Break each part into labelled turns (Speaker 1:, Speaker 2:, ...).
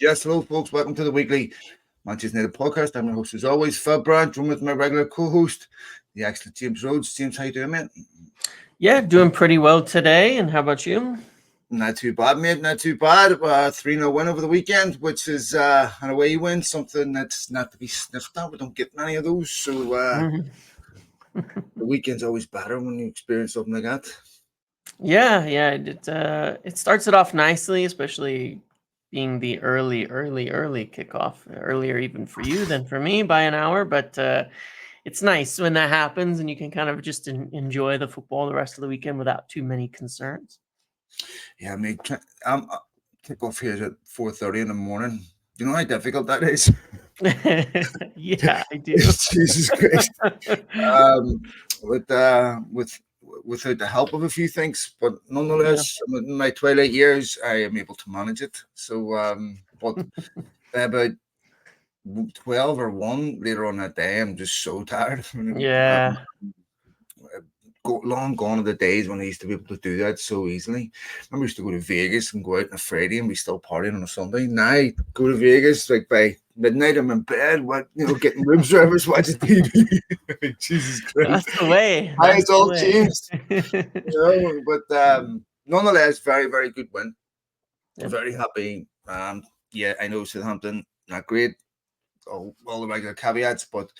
Speaker 1: Yes, hello, folks. Welcome to the weekly Manchester United podcast. I'm your host, as always, Phil Brand, joined with my regular co-host, the excellent James Rhodes. James, how you doing, mate?
Speaker 2: Yeah, doing pretty well today. And how about you?
Speaker 1: Not too bad, mate. Not too bad. 3-0 win over the weekend, which is an away win, something that's not to be sniffed at. We don't get many of those, so
Speaker 2: Mhm.
Speaker 1: the weekend's always better when you experience something like that.
Speaker 2: Yeah. It starts it off nicely, especially being the early kickoff, earlier even for you than for me by an hour. But it's nice when that happens, and you can kind of just enjoy the football the rest of the weekend without too many concerns.
Speaker 1: Yeah, mate. Kick-off here is at 4:30 in the morning. Do you know how difficult that is?
Speaker 2: Yeah, I do.
Speaker 1: Jesus Christ. um, with without the help of a few things, but
Speaker 2: Yeah.
Speaker 1: nonetheless, in my twilight years, I am able to manage it. So, but by about 12 or 1 later on that day, I'm just so tired.
Speaker 2: Yeah.
Speaker 1: Long gone are the days when I used to be able to do that so easily. I remember I used to go to Vegas and go out on a Friday and be still partying on a Sunday. Now I go to Vegas like by midnight. I'm in bed, getting room service, watching TV. Jesus Christ,
Speaker 2: That's the way.
Speaker 1: how
Speaker 2: That's
Speaker 1: it's
Speaker 2: the
Speaker 1: all
Speaker 2: way.
Speaker 1: changed. But nonetheless, very very good win.
Speaker 2: Yeah.
Speaker 1: Very happy. Yeah, I know Southampton not great. All the regular caveats, but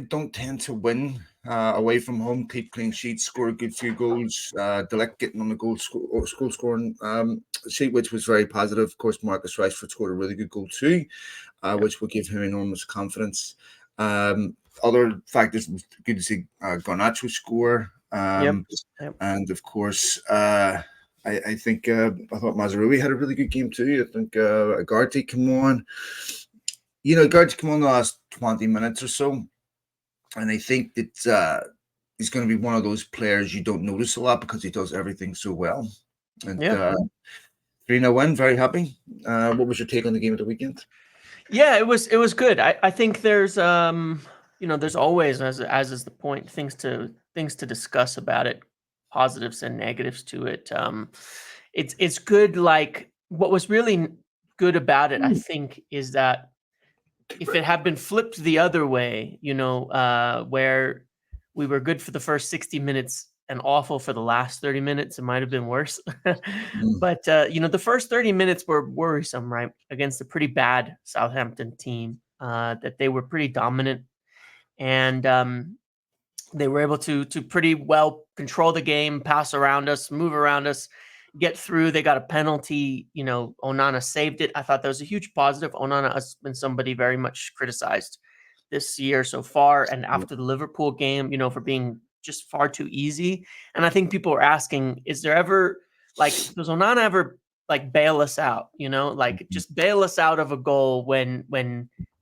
Speaker 1: don't tend to win away from home, keep clean sheets, score a good few goals. Delict getting on the goal scoring sheet, which was very positive. Of course, Marcus Rashford scored a really good goal too, which will give him enormous confidence. Other factors, good to see Garnacho score.
Speaker 2: Yep. Yep.
Speaker 1: And of course, I think I thought Mazraoui had a really good game too. I think Agarty came on. Agarty came on the last 20 minutes or so. And I think that he's going to be one of those players you don't notice a lot because he does everything so well. And
Speaker 2: Yeah.
Speaker 1: 3-0 win, very happy. What was your take on the game of the weekend?
Speaker 2: Yeah, it was good. I think there's there's always, as is the point, things to discuss about it, positives and negatives to it. It's good. Like, what was really good about it, I think, is that if it had been flipped the other way, where we were good for the first 60 minutes and awful for the last 30 minutes, it might have been worse.
Speaker 1: Mm.
Speaker 2: But the first 30 minutes were worrisome, right? Against a pretty bad Southampton team, that they were pretty dominant, and they were able to pretty well control the game, pass around us, move around us, get through. They got a penalty. Onana saved it. I thought that was a huge positive. Onana has been somebody very much criticized this year so far, and after the Liverpool game, for being just far too easy. And I think people are asking, is there ever, does Onana ever bail us out? Just bail us out of a goal when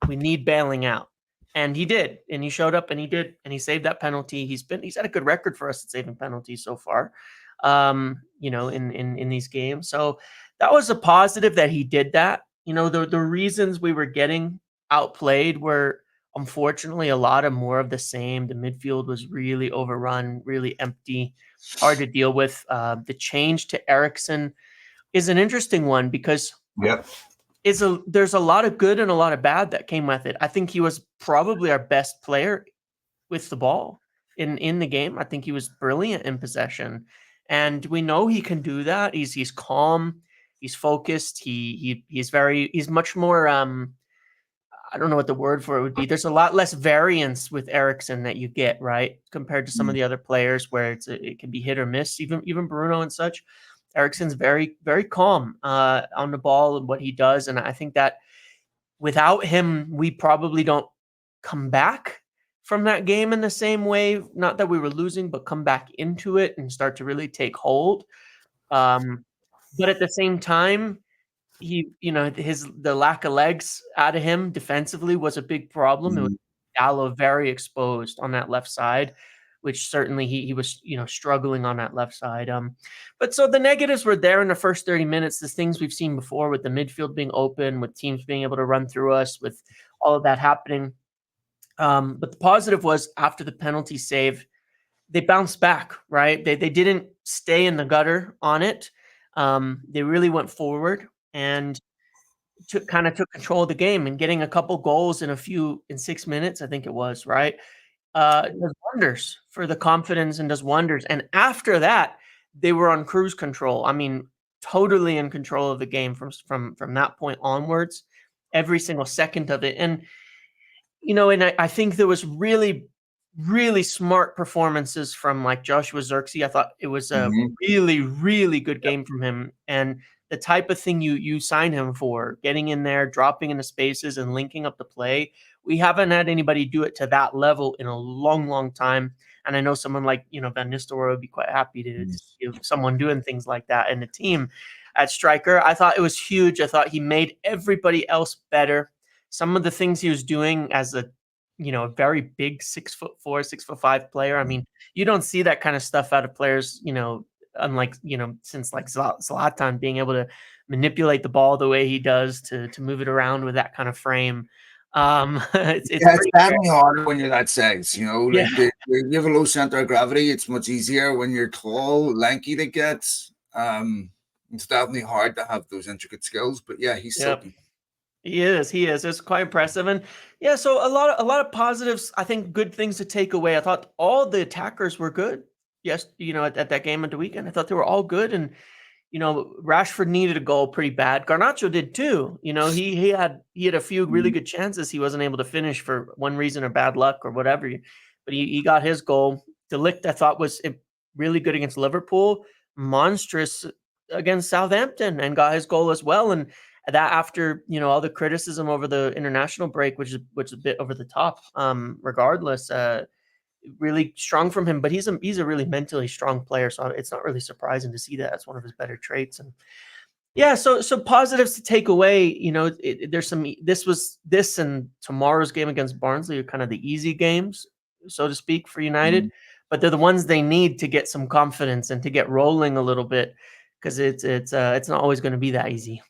Speaker 2: we need bailing out. And he did, and he showed up, and he did, and he saved that penalty. He's had a good record for us at saving penalties so far, in these games. So that was a positive that he did that. The reasons we were getting outplayed were unfortunately a lot of more of the same. The midfield was really overrun, really empty, hard to deal with. The change to Eriksen is an interesting one because
Speaker 1: Yep.
Speaker 2: there's a lot of good and a lot of bad that came with it. I think he was probably our best player with the ball in the game. I think he was brilliant in possession, and we know he can do that. He's calm, he's focused. He's much more. I don't know what the word for it would be. There's a lot less variance with Eriksen that you get, right, compared to some of the other players where it can be hit or miss. Even Bruno and such. Eriksen's very, very calm on the ball and what he does, and I think that without him, we probably don't come back from that game in the same way. Not that we were losing, but come back into it and start to really take hold. But at the same time, the lack of legs out of him defensively was a big problem. It was
Speaker 1: Mm.
Speaker 2: Gallo very exposed on that left side, which certainly he was struggling on that left side. But so the negatives were there in the first 30 minutes. The things we've seen before with the midfield being open, with teams being able to run through us, with all of that happening. But the positive was after the penalty save, they bounced back, right? They didn't stay in the gutter on it. They really went forward. and took control of the game, and getting a couple goals in 6 minutes, I think it was, right? Does wonders for the confidence and does wonders. And after that, they were on cruise control. I mean, totally in control of the game from that point onwards, every single second of it. And and I think there was really, really smart performances from like Joshua Xerxes. I thought it was a really, really good game from him. And the type of thing you sign him for, getting in there, dropping into spaces and linking up the play. We haven't had anybody do it to that level in a long, long time. And I know someone like, Van Nistelrooy would be quite happy to see someone doing things like that in the team at striker. I thought it was huge. I thought he made everybody else better. Some of the things he was doing as a very big 6'4", 6'5" player. I mean, you don't see that kind of stuff out of players, unlike, since like Zlatan being able to manipulate the ball the way he does to move it around with that kind of frame. It's
Speaker 1: definitely harder when you're that size,
Speaker 2: Yeah.
Speaker 1: you have a low center of gravity. It's much easier when you're tall, lanky to get. It's definitely hard to have those intricate skills, but yeah, he's silky.
Speaker 2: He is. It's quite impressive. And yeah, so a lot of positives, I think good things to take away. I thought all the attackers were good. Yes, at that game at the weekend, I thought they were all good. And Rashford needed a goal pretty bad. Garnacho did too. He had a few really good chances. He wasn't able to finish for one reason or bad luck or whatever. But he got his goal. De Ligt, I thought, was really good against Liverpool. Monstrous against Southampton and got his goal as well. And that after all the criticism over the international break, which is a bit over the top, regardless, really strong from him. But he's a really mentally strong player, so it's not really surprising to see that. That's one of his better traits. And yeah, so positives to take away. There's some. This and tomorrow's game against Barnsley are kind of the easy games, so to speak, for United. But they're the ones they need to get some confidence and to get rolling a little bit, because it's not always going to be that easy.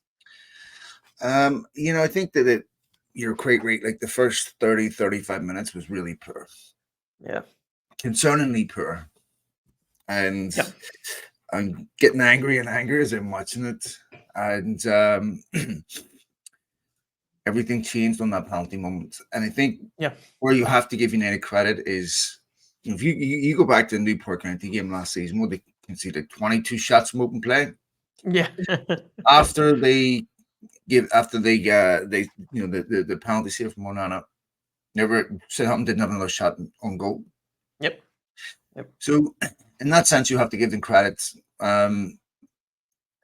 Speaker 1: I think that you're quite right. Like the first 30, 35 minutes was really poor.
Speaker 2: Yeah.
Speaker 1: Concerningly poor. And I'm getting angry and angry as I'm watching it. And everything changed on that penalty moment. And I think where you have to give United credit is, if you go back to the Newport County game last season, where they conceded 22 shots from open play.
Speaker 2: Yeah.
Speaker 1: After the penalty save from Onana, Southampton didn't have another shot on goal.
Speaker 2: Yep.
Speaker 1: So in that sense, you have to give them credit.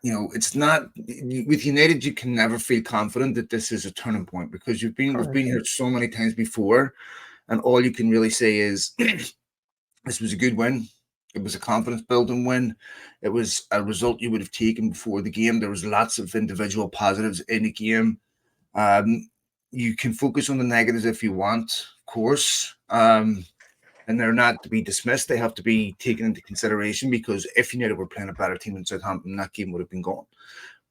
Speaker 1: It's not with United. You can never feel confident that this is a turning point, because we've been here so many times before, and all you can really say is this was a good win. It was a confidence building win. It was a result you would have taken before the game. There was lots of individual positives in the game. You can focus on the negatives if you want, of course. And they're not to be dismissed. They have to be taken into consideration, because if United were playing a better team in Southampton, that game would have been gone.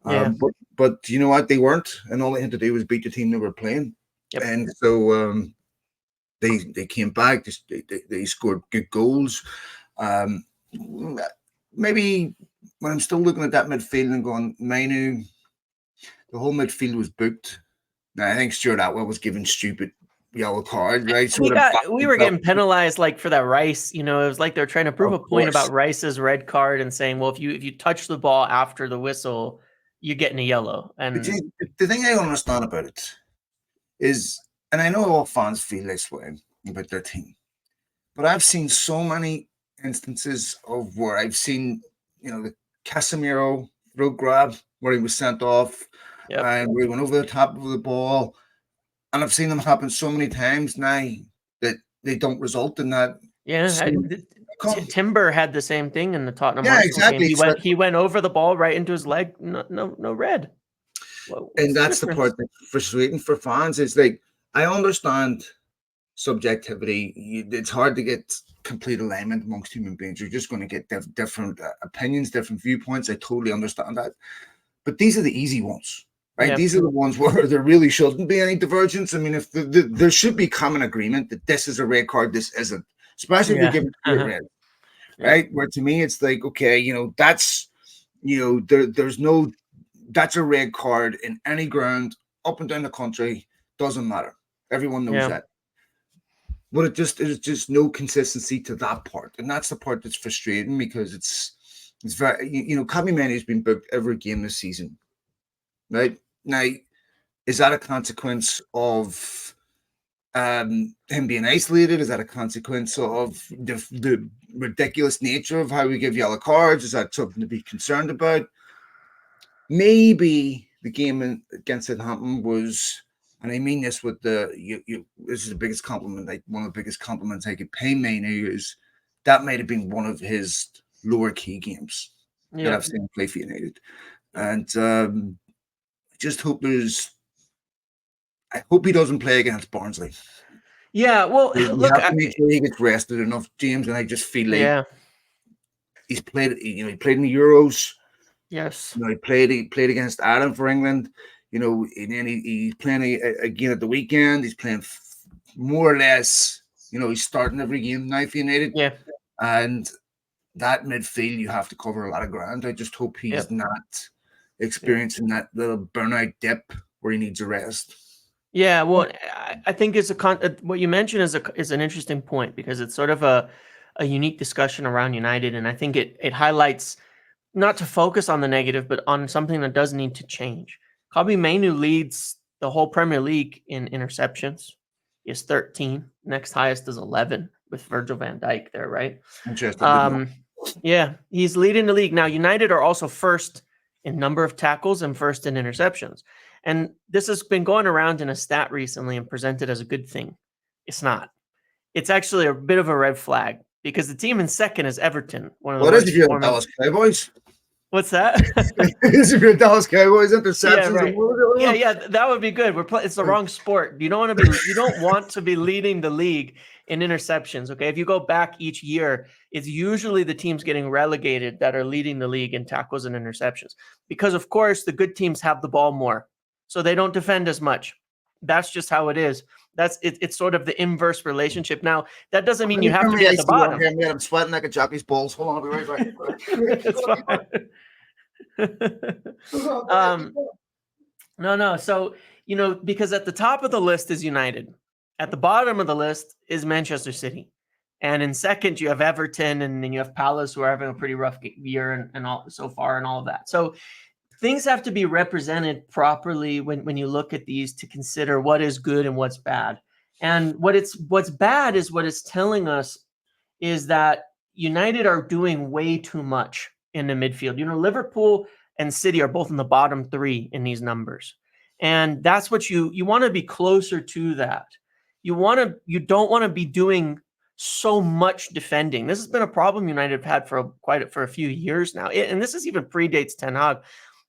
Speaker 1: But you know what? They weren't. And all they had to do was beat the team they were playing.
Speaker 2: Yep.
Speaker 1: And so they came back. They scored good goals. Maybe when I'm still looking at that midfield and going, Mainu, the whole midfield was booked. Now, I think Stuart Atwell was given stupid yellow card, right?
Speaker 2: We were getting penalized like for that Rice. It was like they're trying to prove a point about Rice's red card and saying, well, if you touch the ball after the whistle, you're getting a yellow. And
Speaker 1: the thing I don't understand about it is, and I know all fans feel this way about their team, but I've seen so many instances of where I've seen, the Casemiro throat grab where he was sent off, and where he went over the top of the ball. And I've seen them happen so many times now that they don't result in that.
Speaker 2: Yeah, Timber had the same thing in the Tottenham.
Speaker 1: Yeah, exactly.
Speaker 2: Game. He went over the ball right into his leg. No red.
Speaker 1: And that's the part that's frustrating for fans. Is like, I understand subjectivity. It's hard to get complete alignment amongst human beings. You're just going to get different opinions, different viewpoints. I totally understand that. But these are the easy ones. Right, these are the ones where there really shouldn't be any divergence. I mean, if there should be common agreement that this is a red card, this isn't, especially if you give it a red, right? Where to me, it's like, okay, that's, there's no that's a red card in any ground up and down the country. Doesn't matter. Everyone knows that. But there's just no consistency to that part, and that's the part that's frustrating because it's very, Kobe Mane has been booked every game this season, right? Now, is that a consequence of him being isolated? Is that a consequence of the ridiculous nature of how we give yellow cards? Is that something to be concerned about? Maybe the game against Southampton was, and I mean this with this is the biggest compliment, like one of the biggest compliments I could pay Mainu, is that might have been one of his lower key games that I've seen play for United. And I just hope I hope he doesn't play against Barnsley.
Speaker 2: Yeah, well,
Speaker 1: look, have to make sure he gets rested enough, James, and I just feel like he's played. He played in the Euros.
Speaker 2: Yes.
Speaker 1: He played against Ireland for England. And then he's playing again at the weekend. He's playing more or less. He's starting every game now for United.
Speaker 2: Yeah.
Speaker 1: And that midfield, you have to cover a lot of ground. I just hope he's not experiencing that little burnout dip where he needs a rest.
Speaker 2: Yeah, well, I think what you mentioned is an interesting point, because it's sort of a unique discussion around United, and I think it highlights, not to focus on the negative, but on something that does need to change. Kobbie Mainoo leads the whole Premier League in interceptions. He has 13. Next highest is 11 with Virgil van Dijk there, right?
Speaker 1: Interesting.
Speaker 2: Yeah, he's leading the league. Now, United are also first in number of tackles and first in interceptions. And this has been going around in a stat recently and presented as a good thing. It's not. It's actually a bit of a red flag, because the team in second is Everton.
Speaker 1: What is if you're Dallas Cowboys?
Speaker 2: What's that?
Speaker 1: Is if you're Dallas Cowboys interceptions?
Speaker 2: Yeah, right. Yeah, that would be good. It's the wrong sport. You don't want to be leading the league in interceptions. Okay, if you go back each year, it's usually the teams getting relegated that are leading the league in tackles and interceptions, because of course the good teams have the ball more, so they don't defend as much. That's just how it is. It's sort of the inverse relationship. Now, that doesn't mean you have to be at the bottom.
Speaker 1: I'm sweating like a jockey's balls. Hold on, I'll be right back. It's
Speaker 2: fine. No. So, because at the top of the list is United. At the bottom of the list is Manchester City. And in second, you have Everton, and then you have Palace, who are having a pretty rough year and all so far and all of that. So things have to be represented properly when you look at these, to consider what is good and what's bad. And what's bad is what it's telling us is that United are doing way too much in the midfield. Liverpool and City are both in the bottom three in these numbers. And that's what you want to be closer to that. You don't want to be doing so much defending. This has been a problem United have had for a few years now. And this is even predates Ten Hag,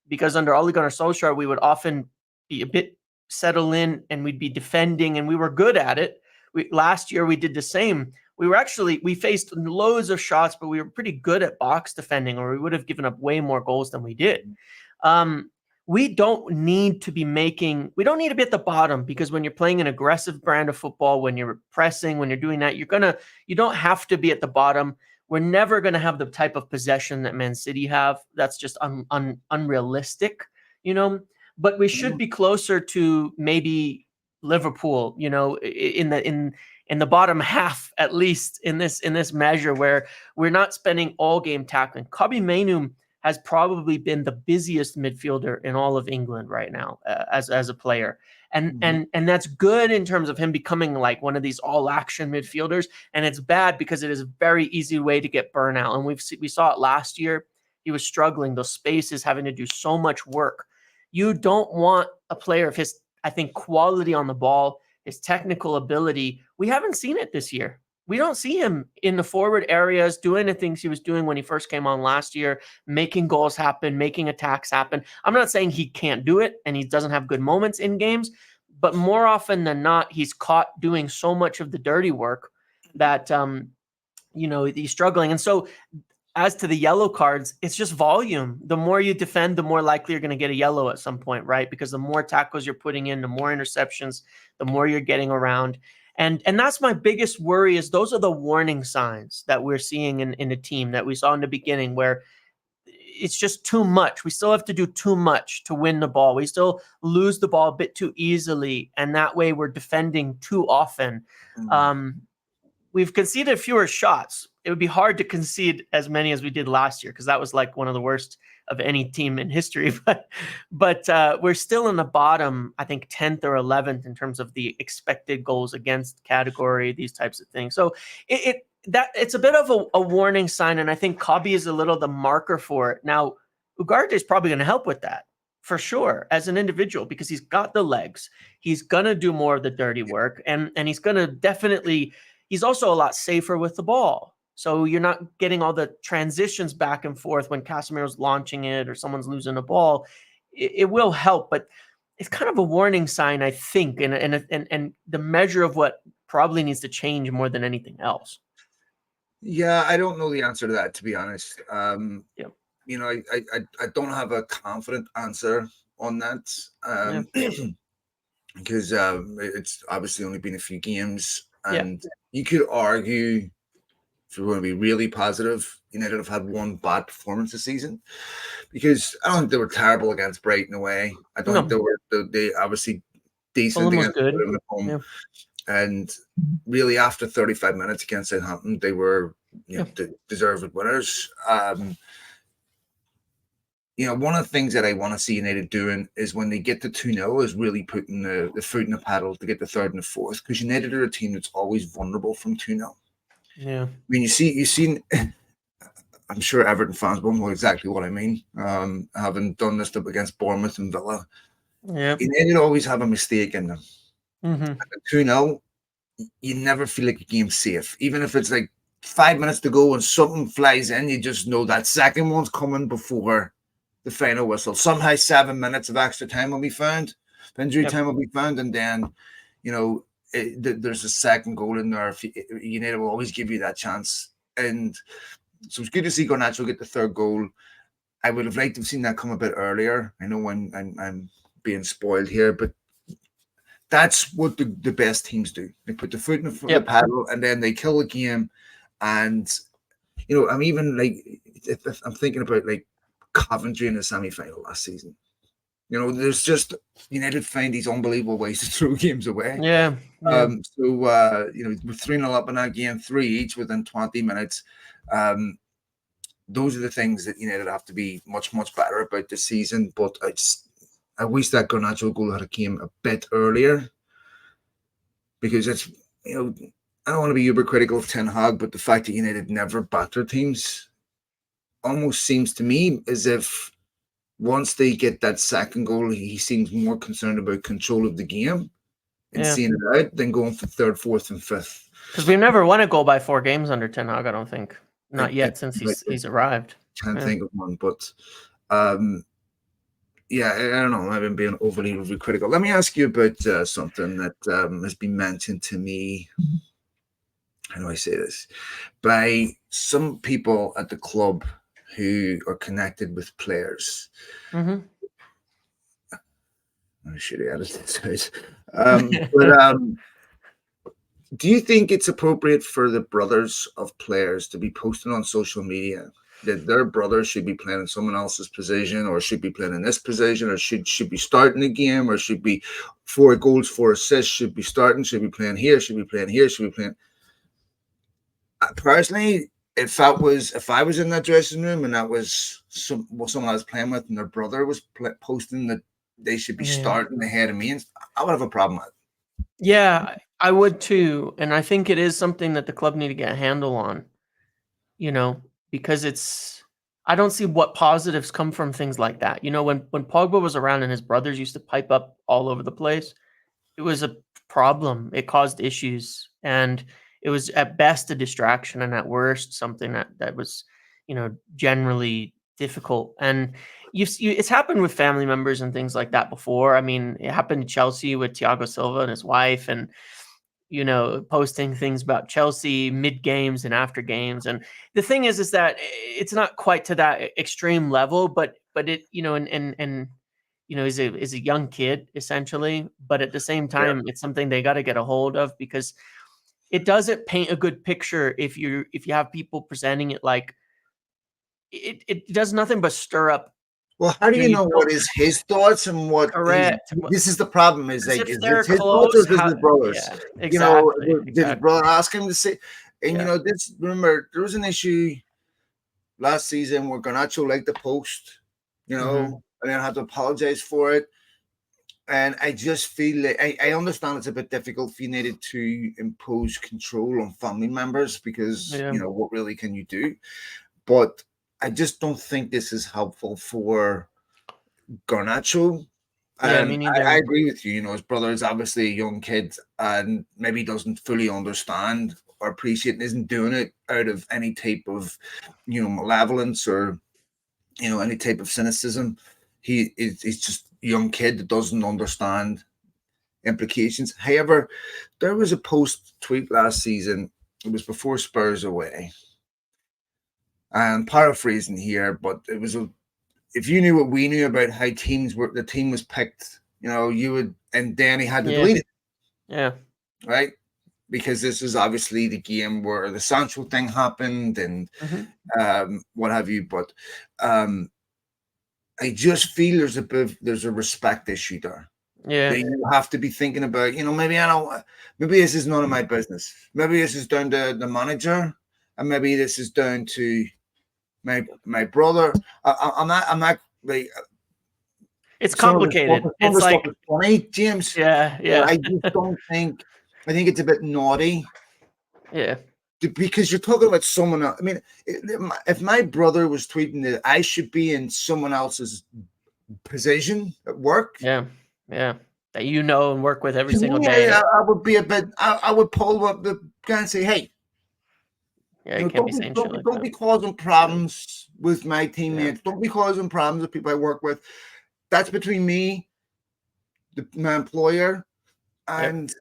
Speaker 2: because under Ole Gunnar Solskjaer, we would often be a bit settle in and we'd be defending, and we were good at it. Last year we did the same. We faced loads of shots, but we were pretty good at box defending, or we would have given up way more goals than we did. We don't need to be at the bottom, because when you're playing an aggressive brand of football, when you're pressing, when you're doing that, you don't have to be at the bottom. We're never going to have the type of possession that Man City have. That's just unrealistic, but we should be closer to maybe Liverpool, in the bottom half, at least in this measure, where we're not spending all game tackling. Kobbie Mainoo has probably been the busiest midfielder in all of England right now as a player. And that's good in terms of him becoming like one of these all action midfielders. And it's bad because it is a very easy way to get burnout. And we saw it last year. He was struggling, those spaces, having to do so much work. You don't want a player of his, I think, quality on the ball, his technical ability. We haven't seen it this year. We don't see him in the forward areas doing the things he was doing when he first came on last year, making goals happen, making attacks happen. I'm not saying he can't do it and he doesn't have good moments in games, but more often than not, he's caught doing so much of the dirty work that, he's struggling. And so as to the yellow cards, it's just volume. The more you defend, the more likely you're going to get a yellow at some point, right? Because the more tackles you're putting in, the more interceptions, the more you're getting around. And that's my biggest worry, is those are the warning signs that we're seeing in a team that we saw in the beginning, where it's just too much. We still have to do too much to win the ball. We still lose the ball a bit too easily, and that way we're defending too often. We've conceded fewer shots. It would be hard to concede as many as we did last year, because that was like one of the worst of any team in history. But we're still in the bottom, I think 10th or 11th in terms of the expected goals against category, these types of things. So it's a bit of a warning sign, and I think Cobby is a little the marker for it. Now, Ugarte is probably going to help with that for sure as an individual, because he's got the legs. He's going to do more of the dirty work, and he's going to definitely. He's also a lot safer with the ball. So you're not getting all the transitions back and forth when Casemiro's launching it or someone's losing a ball. It will help, but it's kind of a warning sign, I think, and the measure of what probably needs to change more than anything else.
Speaker 1: Yeah, I don't know the answer to that, to be honest.
Speaker 2: Yeah.
Speaker 1: You know, I don't have a confident answer on that, because it's obviously only been a few games, and you could argue, if we're going to be really positive, United have had one bad performance this season, because I don't think they were terrible against Brighton away. I don't think they obviously decent against Fulham at home. Yeah. And really, after 35 minutes against Southampton, they were deserved winners. One of the things that I want to see United doing is when they get to 2-0 is really putting the foot in the pedal to get the third and the fourth, because United are a team that's always vulnerable from 2-0.
Speaker 2: Yeah.
Speaker 1: I mean, you've seen, I'm sure Everton fans will know exactly what I mean, having done this up against Bournemouth and Villa.
Speaker 2: Yeah.
Speaker 1: United always have a mistake in them.
Speaker 2: Mm-hmm.
Speaker 1: At 2-0, you never feel like the game's safe. Even if it's like 5 minutes to go and something flies in, you just know that second one's coming before the final whistle. Somehow 7 minutes of extra time will be found, injury time will be found, and then, there's a second goal in there. United will always give you that chance. And so it's good to see Garnacho get the third goal. I would have liked to have seen that come a bit earlier. I know when I'm being spoiled here, but that's what the best teams do. They put the foot in the pedal, and then they kill the game. And, I'm even like, I'm thinking about like Coventry in the semi-final last season. There's just United find these unbelievable ways to throw games away.
Speaker 2: Yeah.
Speaker 1: We're 3-0 up in that game, 3 each within 20 minutes. Those are the things that United have to be much, much better about this season. But I wish that Garnacho goal had came a bit earlier, because it's, I don't want to be uber critical of Ten Hag, but the fact that United never back their teams almost seems to me as if once they get that second goal, he seems more concerned about control of the game and seeing it out than going for third, fourth, and fifth.
Speaker 2: Because we've never won a goal by 4 games under Ten Hag, I don't think. Not yet, since he's arrived.
Speaker 1: Can't think of one, but I don't know. I've been being overly critical. Let me ask you about something that has been mentioned to me. How do I say this? By some people at the club who are connected with players.
Speaker 2: Mm-hmm.
Speaker 1: I should have added this out. Do you think it's appropriate for the brothers of players to be posting on social media that their brother should be playing in someone else's position, or should be playing in this position, or should be starting the game, or should be 4 goals, 4 assists, should be starting, should be playing here, should be playing here, should be playing? Personally, if I was in that dressing room and that was someone I was playing with, and their brother was posting that they should be starting ahead of me, I would have a problem with it.
Speaker 2: Yeah, I would too. And I think it is something that the club need to get a handle on, because I don't see what positives come from things like that. When Pogba was around and his brothers used to pipe up all over the place, it was a problem. It caused issues, and it was at best a distraction, and at worst something that was, generally difficult. And it's happened with family members and things like that before. I mean, it happened to Chelsea with Thiago Silva and his wife, and posting things about Chelsea mid games and after games. And the thing is that it's not quite to that extreme level, but it, is a young kid essentially, but at the same time, it's something they got to get a hold of, because it doesn't paint a good picture if you have people presenting it like it does nothing but stir up.
Speaker 1: Well, how do you know what is his thoughts and what
Speaker 2: Correct.
Speaker 1: this is the problem? Is like,
Speaker 2: if
Speaker 1: is
Speaker 2: they're
Speaker 1: this his thoughts or
Speaker 2: close,
Speaker 1: is this his brother's?
Speaker 2: yeah,
Speaker 1: You know,
Speaker 2: exactly.
Speaker 1: did his brother ask him to say? And
Speaker 2: Yeah.
Speaker 1: you know, this. Remember, there was an issue last season where Garnacho liked the post, you know, and then had to apologize for it. And I just feel like I understand it's a bit difficult if you needed to impose control on family members because you know what really can you do? But I just don't think this is helpful for Garnacho.
Speaker 2: Yeah, me neither.
Speaker 1: I agree with you. You know, his brother is obviously a young kid and maybe doesn't fully understand or appreciate and isn't doing it out of any type of, you know, malevolence or, you know, any type of cynicism. He's just a young kid that doesn't understand implications. However, there was a post tweet last season. It was before Spurs away. And paraphrasing here, but it was if you knew what we knew about how the team was picked, you know, you would, and Danny had to delete it.
Speaker 2: Yeah.
Speaker 1: Right? Because this is obviously the game where the Sancho thing happened and what have you. But I just feel there's a respect issue there.
Speaker 2: Yeah.
Speaker 1: That you have to be thinking about, you know, maybe this is none of my business. Maybe this is down to the manager, and maybe this is down to my brother. I'm not like.
Speaker 2: It's complicated. It's like
Speaker 1: funny, James.
Speaker 2: Yeah.
Speaker 1: I just don't think. I think it's a bit naughty.
Speaker 2: Yeah.
Speaker 1: Because you're talking about someone else. I mean, if my brother was tweeting that I should be in someone else's position at work.
Speaker 2: Yeah. That you know and work with every single day.
Speaker 1: I would be a bit. I would pull up the guy and say, "Hey, don't be causing problems with my teammates. Don't be causing problems with people I work with. That's between me, my employer, and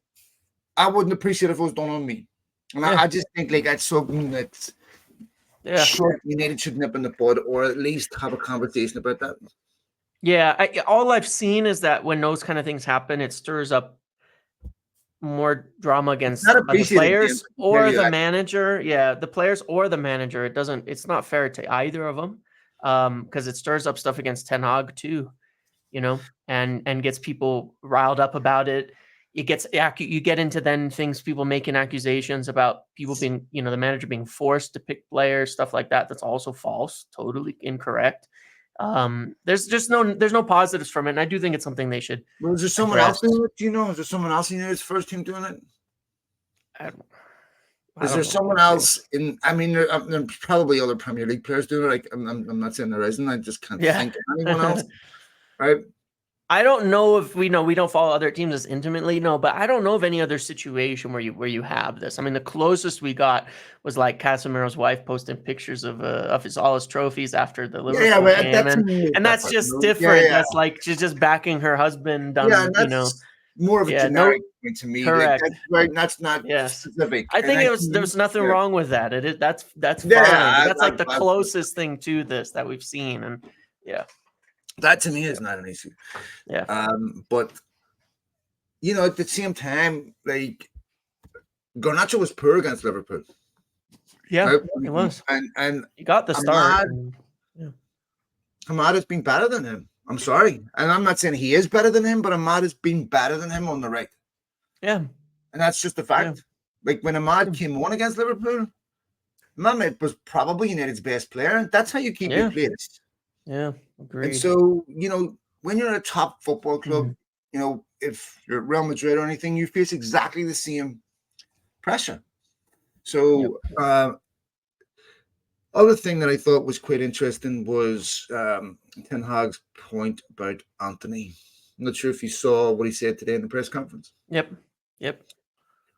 Speaker 1: I wouldn't appreciate if it was done on me." And I just think like that's something that United should nip in the bud, or at least have a conversation about that.
Speaker 2: Yeah, all I've seen is that when those kind of things happen, it stirs up more drama against the players or the manager. Yeah, the players or the manager. It's not fair to either of them because it stirs up stuff against Ten Hag too, you know, and gets people riled up about it. You get into then things, people making accusations about people being, you know, the manager being forced to pick players, stuff like that. That's also false, totally incorrect. There's no positives from it, and I do think it's something they should.
Speaker 1: Well, is there someone else doing it? Do you know? Is there someone else in his first team doing it? Is there someone else in? I mean, there's probably other Premier League players doing it. Like I'm not saying there isn't. I just can't think of anyone else. Right.
Speaker 2: I don't know if we don't follow other teams as intimately, but I don't know of any other situation where you have this. I mean, the closest we got was like Casemiro's wife posting pictures of all his trophies after the Liverpool game, and that's just different. Yeah. That's like she's just backing her husband.
Speaker 1: More of a generic point to me.
Speaker 2: Correct.
Speaker 1: That's not specific.
Speaker 2: I think there was nothing wrong with that. That's fine. That's like the closest thing to this that we've seen, and
Speaker 1: that to me is not an issue.
Speaker 2: Yeah.
Speaker 1: But you know, at the same time, like Garnacho was poor against Liverpool.
Speaker 2: Yeah, right? It was.
Speaker 1: And
Speaker 2: he got the start.
Speaker 1: Ahmad has been better than him. I'm sorry. And I'm not saying he is better than him, but Ahmad has been better than him on the right.
Speaker 2: Yeah.
Speaker 1: And that's just a fact. Yeah. Like when Ahmad came on against Liverpool, Ahmad was probably United's best player. And that's how you keep your place.
Speaker 2: Yeah, agreed.
Speaker 1: And so, you know, when you're in a top football club, you know, if you're Real Madrid or anything, you face exactly the same pressure. So, other thing that I thought was quite interesting was Ten Hag's point about Anthony. I'm not sure if you saw what he said today in the press conference.
Speaker 2: Yep.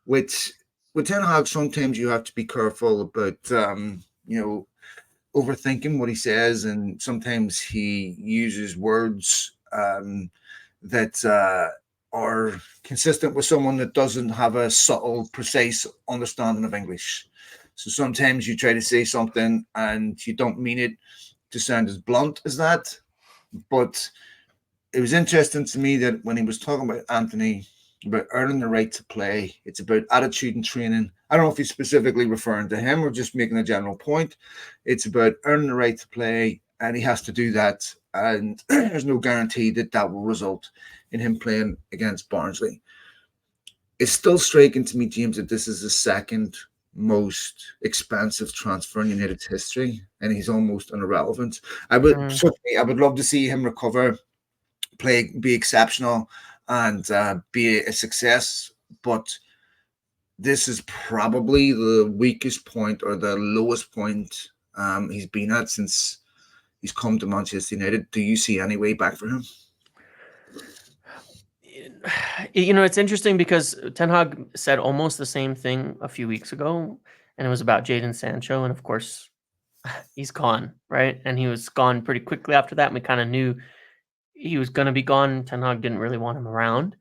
Speaker 1: With Ten Hag, sometimes you have to be careful about, you know, overthinking what he says, and sometimes he uses words that are consistent with someone that doesn't have a subtle, precise understanding of English. So sometimes you try to say something and you don't mean it to sound as blunt as that. But it was interesting to me that when he was talking about Anthony, about earning the right to play. It's about attitude and training. I don't know if he's specifically referring to him or just making a general point. It's about earning the right to play, and he has to do that. And there's no guarantee that that will result in him playing against Barnsley. It's still striking to me, James, that this is the second most expensive transfer in United's history, and he's almost irrelevant. I would love to see him recover, play, be exceptional, and be a success. But this is probably the weakest point or the lowest point he's been at since he's come to Manchester United. Do you see any way back for him?
Speaker 2: It's interesting because Ten Hag said almost the same thing a few weeks ago, and it was about Jadon Sancho, and of course, he's gone, right? And he was gone pretty quickly after that, and we kind of knew he was going to be gone. Ten Hag didn't really want him around,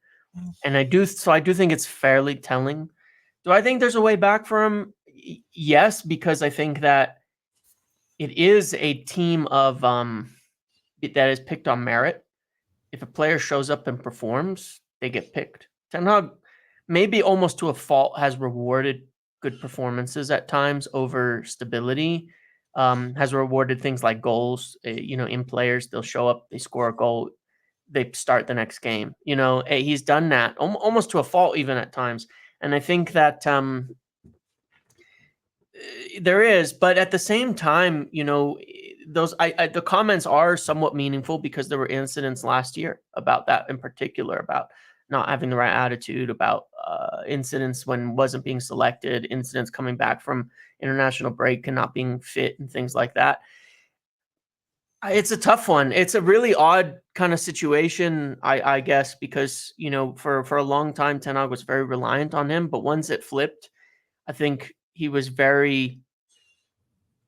Speaker 2: and I do think it's fairly telling. Do I think there's a way back for him? Yes, because I think that it is a team of that is picked on merit. If a player shows up and performs, they get picked. Ten Hag, maybe almost to a fault, has rewarded good performances at times over stability. Has rewarded things like goals. In players, they'll show up, they score a goal, they start the next game. He's done that almost to a fault even at times. And I think that there is, but at the same time, the comments are somewhat meaningful because there were incidents last year about that in particular, about not having the right attitude, about incidents when wasn't being selected, incidents coming back from international break and not being fit and things like that. It's a tough one. It's a really odd kind of situation, I guess, because, for a long time, Ten Hag was very reliant on him, but once it flipped, I think he was very,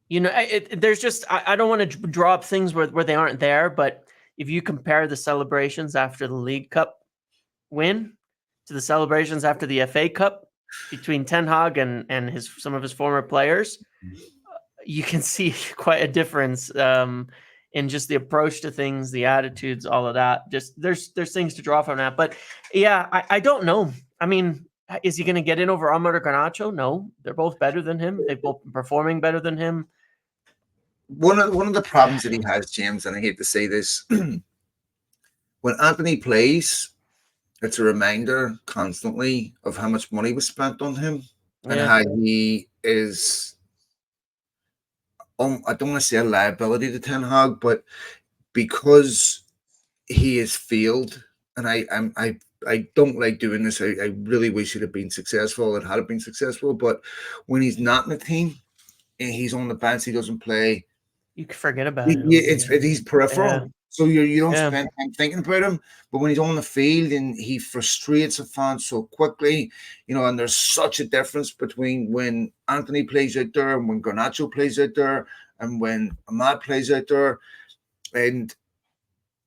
Speaker 2: there's just, I don't want to draw up things where they aren't there, but if you compare the celebrations after the League Cup win to the celebrations after the FA Cup between Ten Hag and some of his former players, you can see quite a difference in just the approach to things, the attitudes, all of that. Just there's things to draw from that. But yeah, I don't know. I mean, is he going to get in over Ahmad or Garnacho? No, they're both better than him. They've both been performing better than him.
Speaker 1: One of the problems that he has, James, and I hate to say this, when Anthony plays, it's a reminder constantly of how much money was spent on him and how he is, I don't want to say a liability to Ten Hag, but because he has failed, and I don't like doing this. I really wish it had been successful. It had been successful, but when he's not in the team and he's on the bench, he doesn't play.
Speaker 2: You can forget about it.
Speaker 1: He's peripheral, so you don't spend time thinking about him. But when he's on the field and he frustrates a fan so quickly, and there's such a difference between when Anthony plays out there and when Garnacho plays out there and when Ahmad plays out there. And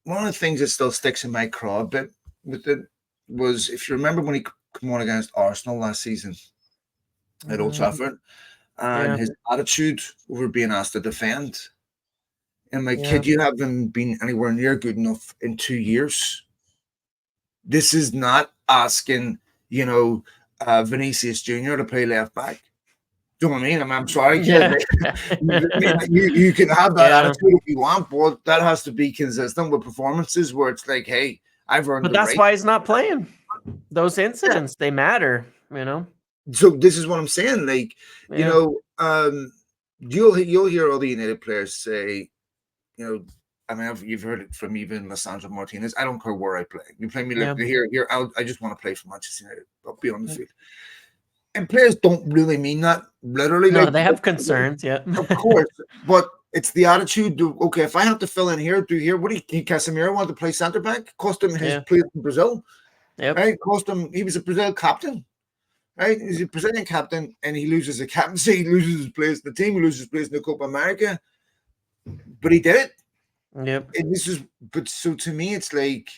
Speaker 1: one of the things that still sticks in my craw a bit with it was, if you remember when he came on against Arsenal last season at Old Trafford, and his attitude over being asked to defend. And kid, you haven't been anywhere near good enough in 2 years. This is not asking, Vinicius Jr. to play left back. Do you know what I mean? I'm sorry, kid. You can have that attitude if you want, but that has to be consistent with performances where it's like, hey, I've earned.
Speaker 2: But that's why he's not playing. Those incidents, they matter,
Speaker 1: So this is what I'm saying. You'll hear all the United players say, you've heard it from even Lissandro Martinez. I don't care where I play. You play me here out. I just want to play for Manchester United. I'll be on the field. And players don't really mean that literally.
Speaker 2: No, they have concerns. Yeah,
Speaker 1: of course. But it's the attitude. Okay, if I have to fill in here, do here. What do you Casemiro want to play centre back? Cost him his place in Brazil. Right? Cost him. He was a Brazil captain. Right? He's a Brazilian captain, and he loses a captaincy. He loses his place in the team. He loses his place in the Copa America. But he did it.
Speaker 2: Yep.
Speaker 1: But so to me, it's like,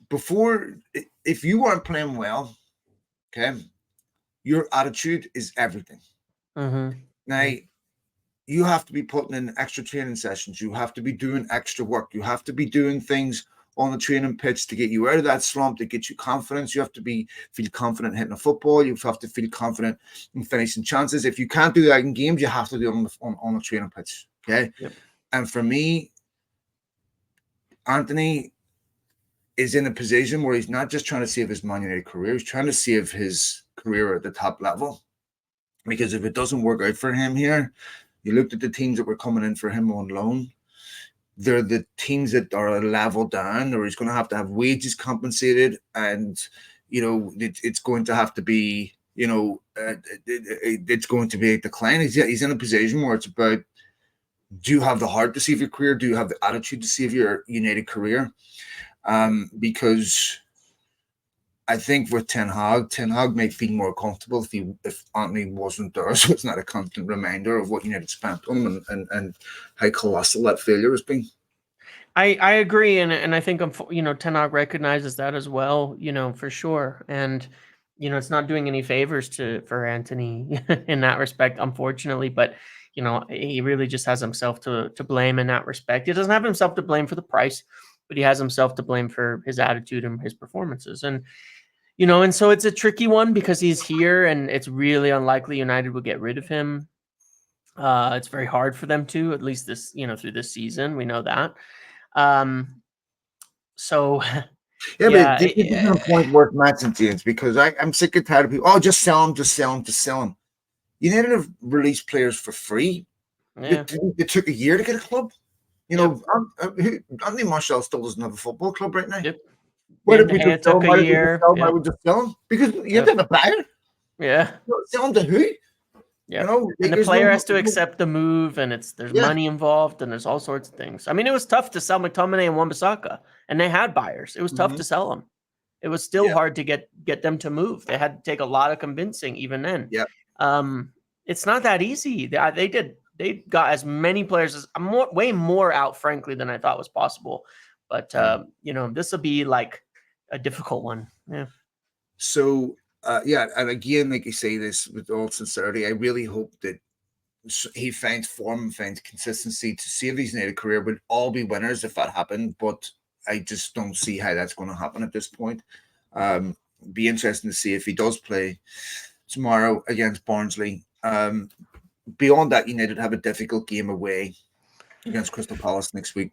Speaker 1: before, if you aren't playing well, okay, your attitude is everything. Now, you have to be putting in extra training sessions. You have to be doing extra work. You have to be doing things on the training pitch to get you out of that slump, to get you confidence. You have to feel confident hitting a football. You have to feel confident in finishing chances. If you can't do that in games, you have to do it on the training pitch. Okay.
Speaker 2: Yep.
Speaker 1: And for me, Anthony is in a position where he's not just trying to save his Man United career, he's trying to save his career at the top level. Because if it doesn't work out for him here, you looked at the teams that were coming in for him on loan. They're the teams that are a level down, or he's going to have wages compensated, and it's going to have to be it's going to be a decline. He's in a position where it's about, do you have the heart to save your career? Do you have the attitude to save your United career? Because I think with Ten Hag may feel more comfortable if Anthony wasn't there, so it's not a constant reminder of what United spent on him and how colossal that failure has been.
Speaker 2: I agree, and I think Ten Hag recognizes that as well, for sure, and it's not doing any favors for Anthony in that respect, unfortunately, but he really just has himself to blame in that respect. He doesn't have himself to blame for the price, but he has himself to blame for his attitude and his performances, and so it's a tricky one because he's here, and it's really unlikely United will get rid of him. It's very hard for them to, at least this, through this season. We know that. So
Speaker 1: but this is a point worth matching, James, because I'm sick and tired of people. Oh, just sell him, just sell him, just sell him. United have released players for free.
Speaker 2: Yeah.
Speaker 1: It took a year to get a club. Anthony Martial still doesn't have a football club right now.
Speaker 2: Yep.
Speaker 1: Why did we just sell him? Why would we just sell him? Because you have a buyer.
Speaker 2: Yeah.
Speaker 1: Sell him to who?
Speaker 2: Yeah. And the player has to accept the move, and there's money involved, and there's all sorts of things. I mean, it was tough to sell McTominay and Wan-Bissaka, and they had buyers. It was tough to sell them. It was still hard to get them to move. They had to take a lot of convincing even then.
Speaker 1: Yeah.
Speaker 2: It's not that easy. They got as many players as way more out, frankly, than I thought was possible. But this will be like a difficult one. Yeah.
Speaker 1: So and again, like you say this with all sincerity, I really hope that he finds form and finds consistency to save his United career. We'd all be winners if that happened, but I just don't see how that's going to happen at this point. Be interesting to see if he does play tomorrow against Barnsley. Beyond that, United have a difficult game away against Crystal Palace next week.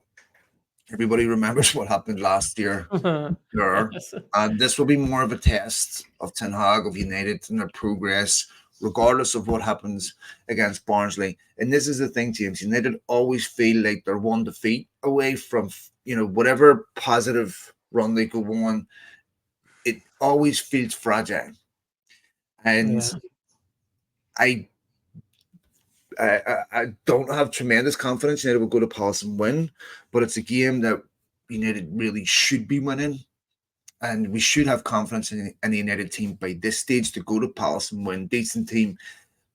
Speaker 1: Everybody remembers what happened last year. And this will be more of a test of Ten Hag, of United, and their progress, regardless of what happens against Barnsley. And this is the thing, James. United always feel like they're one defeat away from, whatever positive run they go on. It always feels fragile. And I don't have tremendous confidence United will go to Palace and win, but it's a game that United really should be winning, and we should have confidence in the United team by this stage to go to Palace and win. Decent team,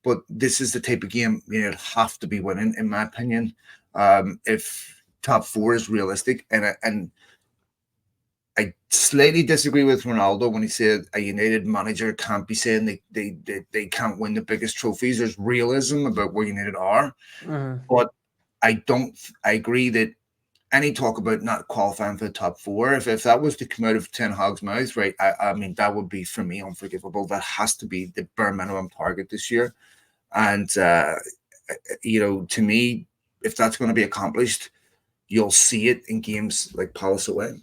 Speaker 1: but this is the type of game United have to be winning, in my opinion, if top four is realistic. And I slightly disagree with Ronaldo when he said a United manager can't be saying they can't win the biggest trophies. There's realism about where United are. But I agree that any talk about not qualifying for the top four, if that was to come out of Ten Hag's mouth, right, I mean, that would be, for me, unforgivable. That has to be the bare minimum target this year. And, to me, if that's going to be accomplished, you'll see it in games like Palace away.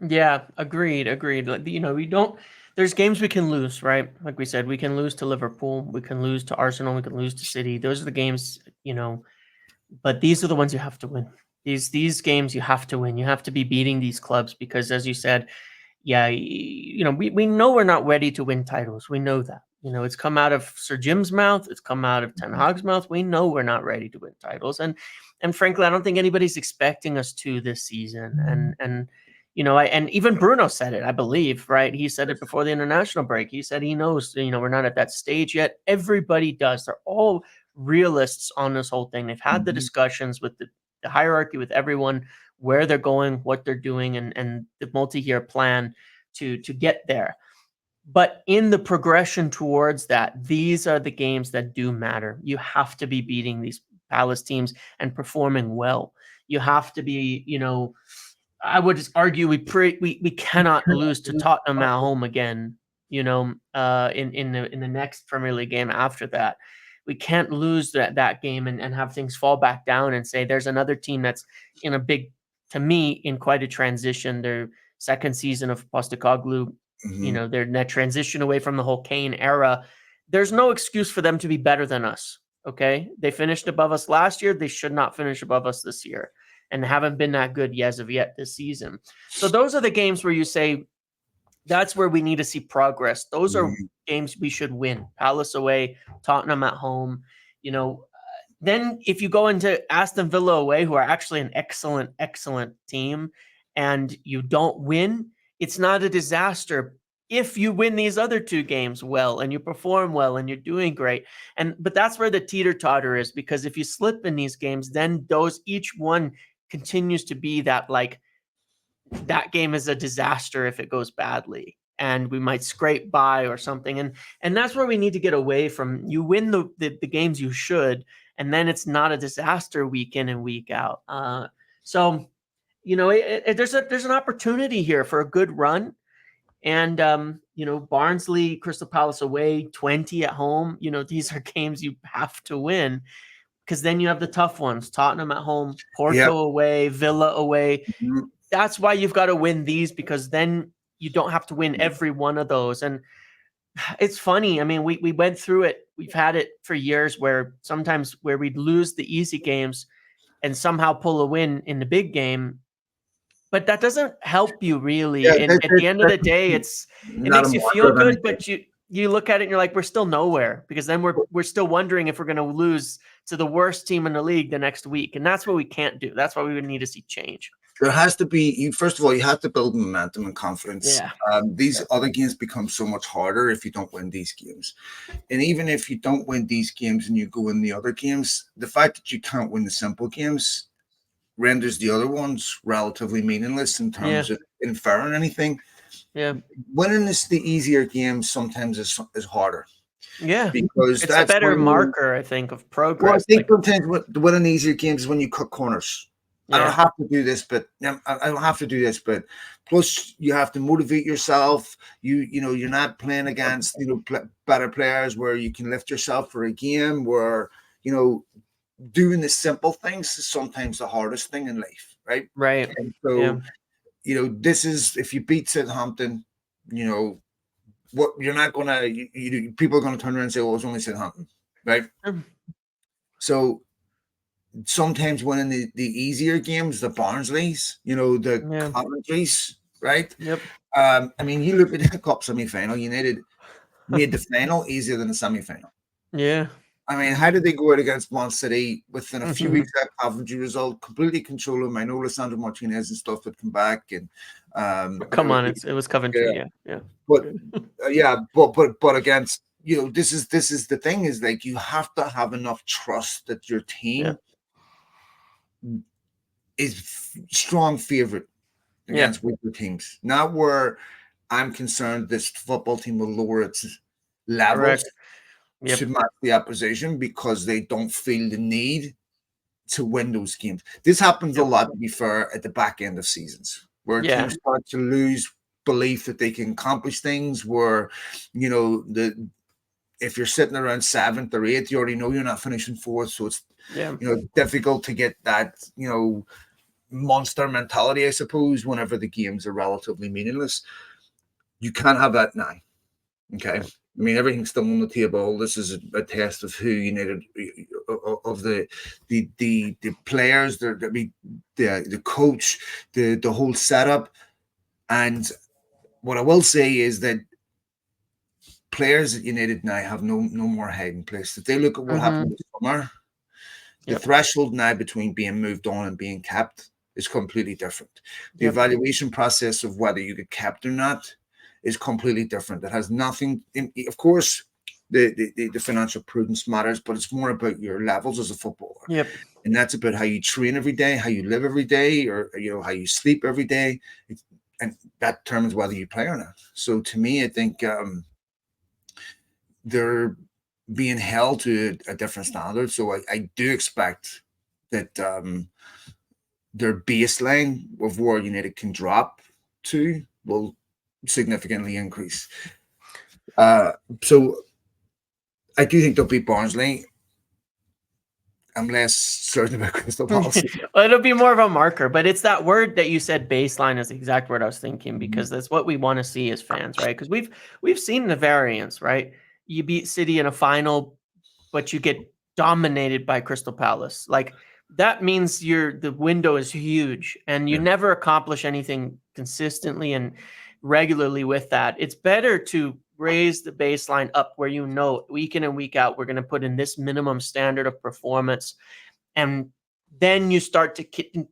Speaker 2: Yeah, agreed. There's games we can lose, right? Like we said, we can lose to Liverpool, we can lose to Arsenal, we can lose to City. Those are the games, but these are the ones you have to win. These games you have to win. You have to be beating these clubs because, as you said, we know we're not ready to win titles. We know that. It's come out of Sir Jim's mouth. It's come out of Ten Hag's mouth. We know we're not ready to win titles. And frankly, I don't think anybody's expecting us to this season. And even Bruno said it, I believe, right? He said it before the international break. He said he knows, we're not at that stage yet. Everybody does. They're all realists on this whole thing. They've had the discussions with the hierarchy, with everyone, where they're going, what they're doing, and the multi-year plan to get there. But in the progression towards that, these are the games that do matter. You have to be beating these Palace teams and performing well. You have to be, I would just argue we cannot lose to Tottenham at home again. You know, in the next Premier League game after that, we can't lose that game and have things fall back down and say there's another team that's in a big, to me, in quite a transition. Their second season of Postecoglou, you know, they're in that transition away from the whole Kane era. There's no excuse for them to be better than us. Okay, they finished above us last year. They should not finish above us this year, and haven't been that good as of yet this season. So those are the games where you say that's where we need to see progress. Those are games we should win. Palace away, Tottenham at home. You know, then if you go into Aston Villa away, who are actually an excellent, excellent team, and you don't win, it's not a disaster if you win these other two games well and you perform well and you're doing great. But that's where the teeter-totter is, because if you slip in these games, then those each one continues to be that, like, that game is a disaster if it goes badly and we might scrape by or something. And that's where we need to get away from. You win the games you should, and then it's not a disaster week in and week out. So, you know, there's an opportunity here for a good run. And, you know, Barnsley, Crystal Palace away, 20 at home. You know, these are games you have to win, because then you have the tough ones: Tottenham at home, Porto away, Villa away. That's why you've got to win these, because then you don't have to win every one of those. And it's funny. I mean, we went through it. We've had it for years where sometimes where we'd lose the easy games and somehow pull a win in the big game. But that doesn't help you really.
Speaker 1: Yeah,
Speaker 2: And at the end of the day, it makes you feel good, but you look at it and you're like, we're still nowhere, because then we're still wondering if we're going to lose to the worst team in the league the next week. And that's what we can't do. That's why we would need to see change.
Speaker 1: There has to be, first of all, you have to build momentum and confidence.
Speaker 2: Yeah.
Speaker 1: These other games become so much harder if you don't win these games. And even if you don't win these games and you go in the other games, the fact that you can't win the simple games renders the other ones relatively meaningless in terms of inferring anything.
Speaker 2: Yeah.
Speaker 1: Winning the easier games sometimes is harder.
Speaker 2: Yeah.
Speaker 1: Because
Speaker 2: it's a better marker, I think, of progress.
Speaker 1: Well, I think sometimes winning easier games is when you cut corners. I don't have to do this, but I don't have to do this. But plus, you have to motivate yourself. You know, you're not playing against better players where you can lift yourself for a game. Where doing the simple things is sometimes the hardest thing in life, right?
Speaker 2: Right.
Speaker 1: And so, this is, if you beat Southampton, what you're not gonna. People are gonna turn around and say, "Well, it's only Southampton," right? So. Sometimes winning the easier games, the Barnsleys, the Coventries, right?
Speaker 2: Yep.
Speaker 1: I mean, you look at the cup semi-final. United made the final easier than the semi-final.
Speaker 2: Yeah.
Speaker 1: I mean, how did they go out against Man City within a few weeks of that Coventry result? Completely control them. I know Lisandro Martinez and stuff had come back, and
Speaker 2: come on, it was Coventry, yeah.
Speaker 1: But against this is the thing, is like you have to have enough trust that your team is strong favorite against weaker teams. Not where I'm concerned this football team will lower its levels to match the opposition because they don't feel the need to win those games. This happens a lot, to be fair, at the back end of seasons, where teams start to lose belief that they can accomplish things, where if you're sitting around 7th or 8th, you already know you're not finishing 4th, so it's difficult to get that monster mentality, I suppose, whenever the games are relatively meaningless. You can't have that now. Okay. I mean, everything's still on the table. This is a test of who United, of the players, the coach, the whole setup. And what I will say is that players at United now have no more hiding place. If they look at what happened this summer, the threshold now between being moved on and being kept is completely different. The evaluation process of whether you get kept or not is completely different. It has nothing. Of course, the financial prudence matters, but it's more about your levels as a footballer.
Speaker 2: Yep.
Speaker 1: And that's about how you train every day, how you live every day, or how you sleep every day, and that determines whether you play or not. So to me, I think they're being held to a different standard. So I do expect that their baseline of where United can drop to will significantly increase. So I do think they'll beat Barnsley. I'm less certain about Crystal Palace.
Speaker 2: Well, it'll be more of a marker, but it's that word that you said, baseline, is the exact word I was thinking, because that's what we want to see as fans, right? Because we've seen the variance, right? You beat City in a final, but you get dominated by Crystal Palace. Like, that means the window is huge, and you never accomplish anything consistently and regularly with that. It's better to raise the baseline up where you know week in and week out we're going to put in this minimum standard of performance, and then you start to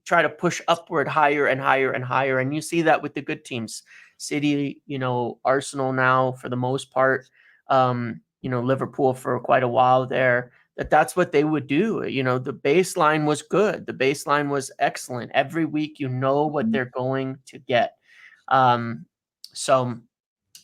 Speaker 2: try to push upward higher and higher and higher. And you see that with the good teams, City, Arsenal now for the most part, Liverpool for quite a while there, that's what they would do. The baseline was good. The baseline was excellent. Every week, what they're going to get. So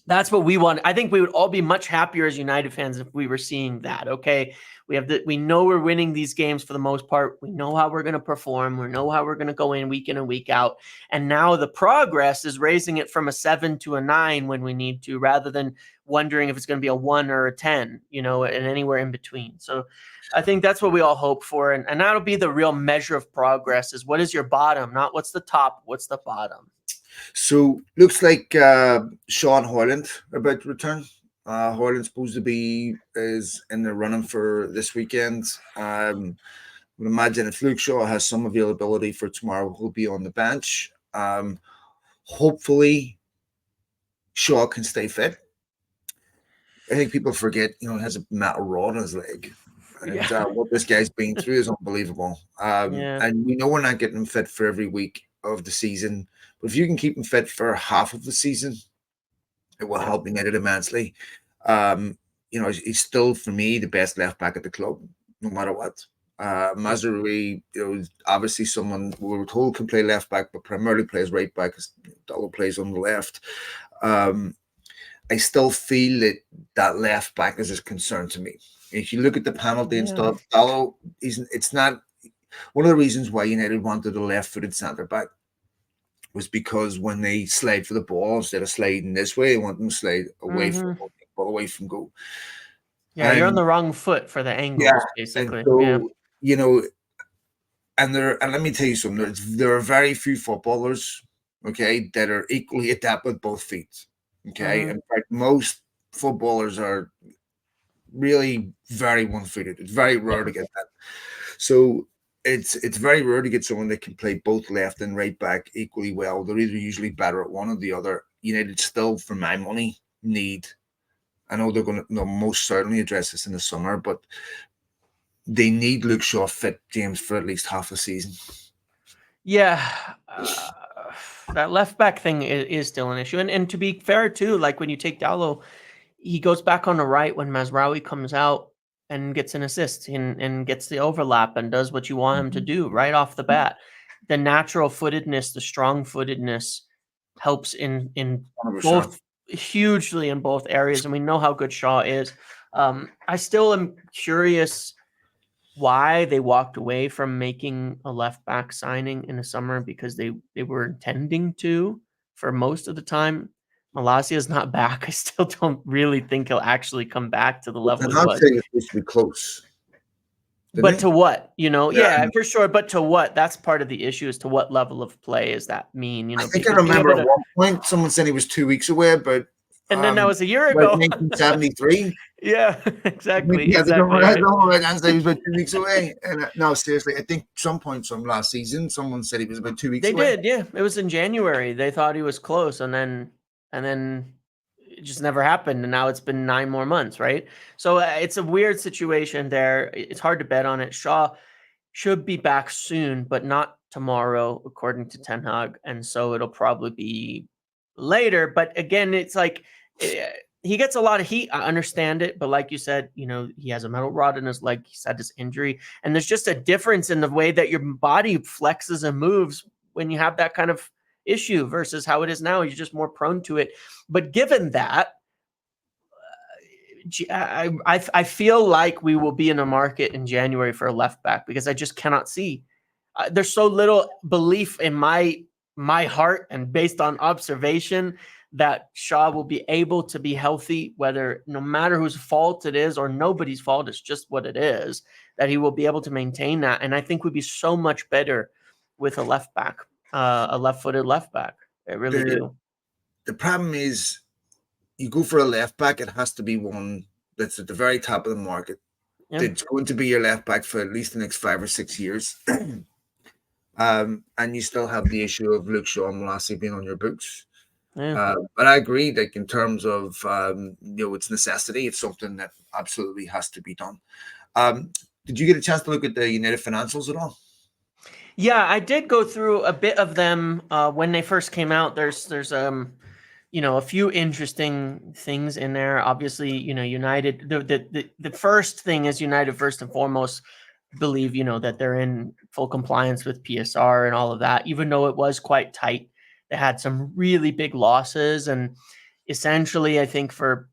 Speaker 2: that's what we want. I think we would all be much happier as United fans if we were seeing that. Okay, we know we're winning these games for the most part. We know how we're going to perform. We know how we're going to go in and week out. And now the progress is raising it from a 7 to a 9 when we need to, rather than wondering if it's going to be a 1 or a 10, and anywhere in between. So I think that's what we all hope for. And that'll be the real measure of progress, is what is your bottom, not what's the top, what's the bottom.
Speaker 1: So looks like Shaw and Hoyland are about to return. Hoyland's supposed to be is in the running for this weekend. I would imagine if Luke Shaw has some availability for tomorrow, he'll be on the bench. Hopefully, Shaw can stay fit. I think people forget, he has a metal rod in his leg. And what this guy's been through is unbelievable. And we know we're not getting him fit for every week of the season. But if you can keep him fit for half of the season, it will help United immensely. He's still, for me, the best left back at the club, no matter what. Mazraoui, obviously someone we were told can play left back, but primarily plays right back because Dallo plays on the left. I still feel that left back is a concern to me. If you look at the penalty and stuff, Dallo, it's not one of the reasons why United wanted a left-footed centre back was because when they slide for the ball, instead of sliding this way, they want them to slide away from goal.
Speaker 2: Yeah, you're on the wrong foot for the angles, basically.
Speaker 1: And so, and let me tell you something. There are very few footballers, okay, that are equally adept with both feet. Okay. In fact, most footballers are really very one-footed. It's very rare to get that. So it's very rare to get someone that can play both left and right back equally well. They're either usually better at one or the other. United still, for my money, need. I know they'll most certainly address this in the summer, but they need Luke Shaw fit, James, for at least half a season.
Speaker 2: Yeah, that left back thing is still an issue. And to be fair, too, like when you take Dallo, he goes back on the right when Mazraoui comes out and gets an assist and gets the overlap and does what you want him to do right off the bat. The natural footedness, the strong footedness helps in 100%. Both hugely in both areas. And we know how good Shaw is. I still am curious why they walked away from making a left back signing in the summer, because they were intending to for most of the time. Malacia is not back. I still don't really think he'll actually come back to the level he was.
Speaker 1: It's supposed to be close.
Speaker 2: But to what? Yeah, for sure. But to what? That's part of the issue, as to what level of play does that mean?
Speaker 1: I think I remember at one point someone said he was 2 weeks away, but
Speaker 2: and then that was a year ago.
Speaker 1: 1973.
Speaker 2: Yeah, exactly.
Speaker 1: Yeah,
Speaker 2: exactly.
Speaker 1: I know right now he was about 2 weeks away. And no, seriously, I think some point from last season, someone said he was about 2 weeks away.
Speaker 2: They did, yeah. It was in January. They thought he was close, and then it just never happened, and now it's been 9 more months, right? So it's a weird situation there. It's hard to bet on it. Shaw should be back soon, but not tomorrow, according to Ten Hag, and so it'll probably be later. But again, it's like he gets a lot of heat. I understand it, but like you said, he has a metal rod in his leg. He's had this injury, and there's just a difference in the way that your body flexes and moves when you have that kind of issue versus how it is now. You're just more prone to it. But given that, I feel like we will be in a market in January for a left back, because I just cannot see there's so little belief in my heart and based on observation that Shaw will be able to be healthy, whether no matter whose fault it is or nobody's fault, it's just what it is, that he will be able to maintain that. And I think we'd be so much better with a left back, a left-footed left back. I really do.
Speaker 1: The problem is you go for a left back, it has to be one that's at the very top of the market. Yeah. It's going to be your left back for at least the next 5 or 6 years. And you still have the issue of Luke Shaw and Molassie being on your books. Yeah. But I agree, like in terms of it's necessity. It's something that absolutely has to be done. Did you get a chance to look at the United financials at all?
Speaker 2: Yeah, I did go through a bit of them when they first came out. There's a few interesting things in there. Obviously, United. The first thing is United first and foremost believe that they're in full compliance with PSR and all of that, even though it was quite tight. They had some really big losses, and essentially, I think for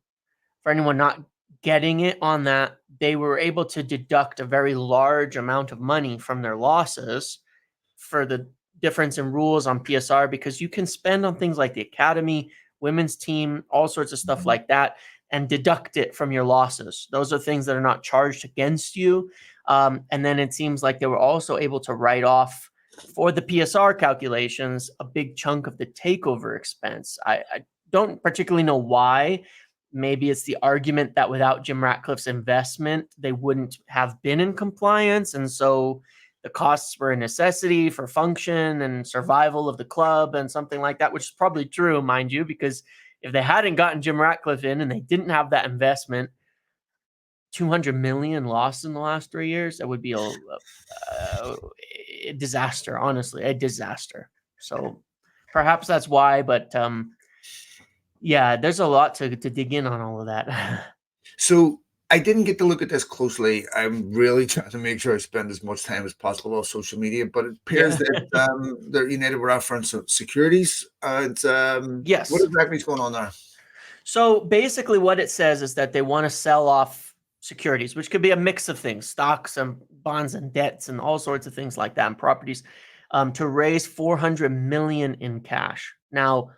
Speaker 2: anyone not getting it on that, they were able to deduct a very large amount of money from their losses for the difference in rules on PSR, because you can spend on things like the academy, women's team, all sorts of stuff like that, and deduct it from your losses. Those are things that are not charged against you. And then it seems like they were also able to write off for the PSR calculations a big chunk of the takeover expense. I don't particularly know why. Maybe it's the argument that without Jim Ratcliffe's investment, they wouldn't have been in compliance. And so the costs were a necessity for function and survival of the club and something like that, which is probably true, mind you, because if they hadn't gotten Jim Ratcliffe in and they didn't have that investment, 200 million lost in the last 3 years, that would be a disaster, honestly, a disaster. So perhaps that's why, but yeah, there's a lot to dig in on all of that.
Speaker 1: So I didn't get to look at this closely. I'm really trying to make sure I spend as much time as possible on social media, but it appears that they're United were offering some securities.
Speaker 2: Yes.
Speaker 1: What exactly is going on there?
Speaker 2: So basically what it says is that they want to sell off securities, which could be a mix of things, stocks and bonds and debts and all sorts of things like that, and properties, to raise 400 million in cash. Now,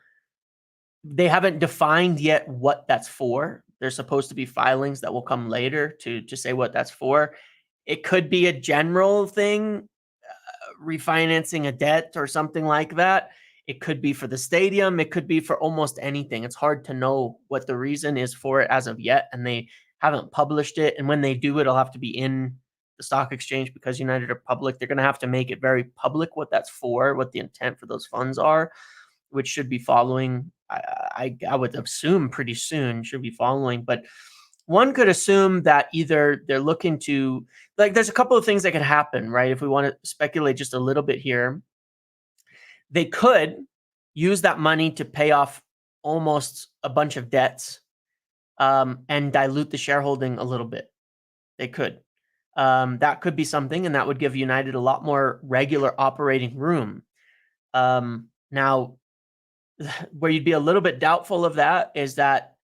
Speaker 2: they haven't defined yet what that's for. There's supposed to be filings that will come later to say what that's for. It could be a general thing, refinancing a debt or something like that. It could be for the stadium. It could be for almost anything. It's hard to know what the reason is for it as of yet, and they haven't published it. And when they do, it'll have to be in the stock exchange because United are public. They're going to have to make it very public what that's for, what the intent for those funds are, which should be following. I would assume pretty soon should be following. But one could assume that either they're looking to, like, there's a couple of things that could happen, right? If we want to speculate just a little bit here, they could use that money to pay off almost a bunch of debts and dilute the shareholding a little bit. They could. That could be something, and that would give United a lot more regular operating room. Now, where you'd be a little bit doubtful of that is that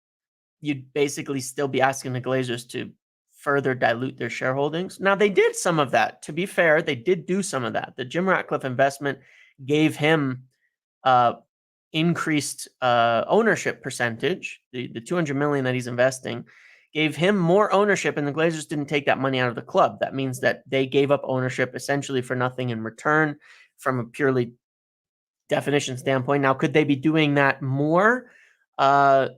Speaker 2: you'd basically still be asking the Glazers to further dilute their shareholdings. Now, they did some of that. To be fair, they did do some of that. The Jim Ratcliffe investment gave him increased ownership percentage. The 200 million that he's investing gave him more ownership, and the Glazers didn't take that money out of the club. That means that they gave up ownership essentially for nothing in return from a purely definition standpoint. Now, could they be doing that more? Yeah,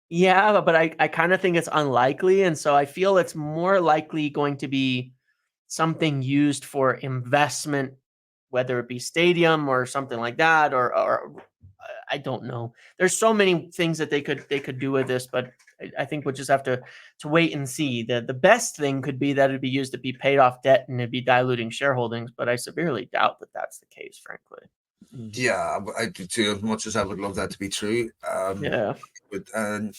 Speaker 2: but I kind of think it's unlikely. And so I feel it's more likely going to be something used for investment, whether it be stadium or something like that, or I don't know. There's so many things that they could do with this, but I think we'll just have to wait and see. The best thing could be that it'd be used to be paid off debt and it'd be diluting shareholdings, but I severely doubt that that's the case, frankly.
Speaker 1: Yeah, I do too. As much as I would love that to be true.
Speaker 2: Yeah.
Speaker 1: And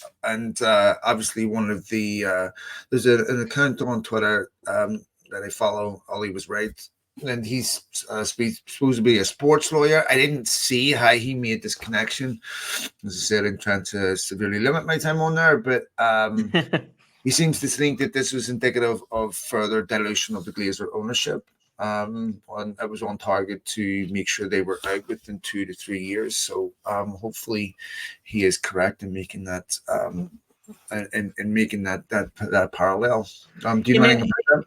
Speaker 1: obviously one of the there's an account on Twitter that I follow. Ollie was right, and he's supposed to be a sports lawyer. I didn't see how he made this connection. As I said, I'm trying to severely limit my time on there, but he seems to think that this was indicative of further dilution of the Glazer ownership. and it was on target to make sure they were out within 2 to 3 years. So hopefully he is correct in making that and making that parallel. Do you
Speaker 2: I
Speaker 1: know
Speaker 2: mean,
Speaker 1: anything about that?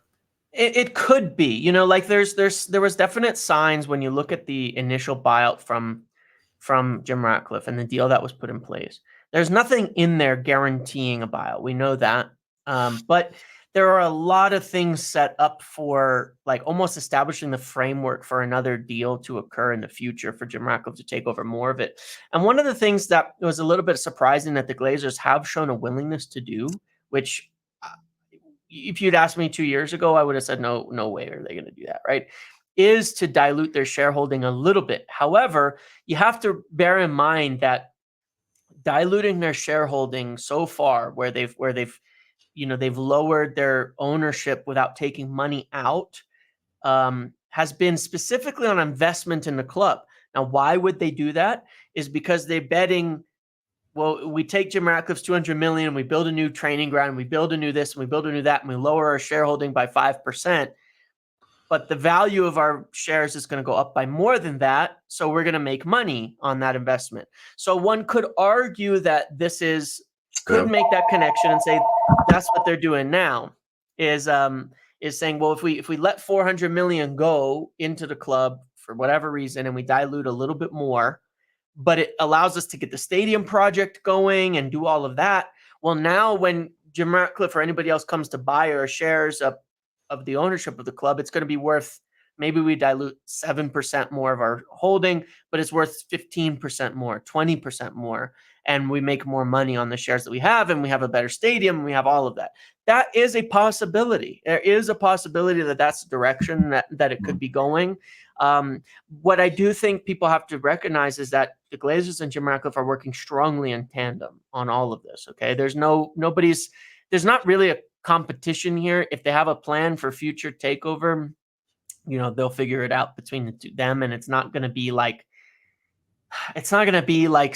Speaker 2: it could be, like there was definite signs when you look at the initial buyout from Jim Ratcliffe and the deal that was put in place. There's nothing in there guaranteeing a buyout. We know that. But there are a lot of things set up for like almost establishing the framework for another deal to occur in the future for Jim Ratcliffe to take over more of it. And one of the things that was a little bit surprising that the Glazers have shown a willingness to do, which if you'd asked me 2 years ago, I would have said, no way are they going to do that, right? Is to dilute their shareholding a little bit. However, you have to bear in mind that diluting their shareholding so far, where they've lowered their ownership without taking money out, has been specifically on investment in the club. Now, why would they do that? Is because they're betting, well, we take Jim Ratcliffe's $200 million and we build a new training ground, we build a new this, and we build a new that, and we lower our shareholding by 5%. But the value of our shares is going to go up by more than that. So we're going to make money on that investment. So one could argue that could make that connection and say that's what they're doing now is saying, well, if we let 400 million go into the club for whatever reason, and we dilute a little bit more, but it allows us to get the stadium project going and do all of that. Well, now when Jim Ratcliffe or anybody else comes to buy our shares of the ownership of the club, it's going to be worth, maybe we dilute 7% more of our holding, but it's worth 15% more, 20% more. And we make more money on the shares that we have, and we have a better stadium, and we have all of that. That is a possibility. There is a possibility that that's the direction that it could be going. What I do think people have to recognize is that the Glazers and Jim Ratcliffe are working strongly in tandem on all of this. Okay, there's not really a competition here. If they have a plan for future takeover, they'll figure it out between them, and it's not going to be like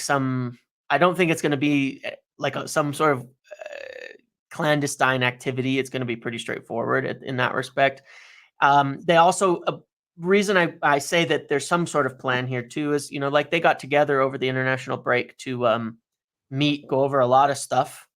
Speaker 2: some. I don't think it's going to be like some sort of clandestine activity. It's going to be pretty straightforward in that respect. They also, reason I say that there's some sort of plan here too is, like they got together over the international break to meet, go over a lot of stuff,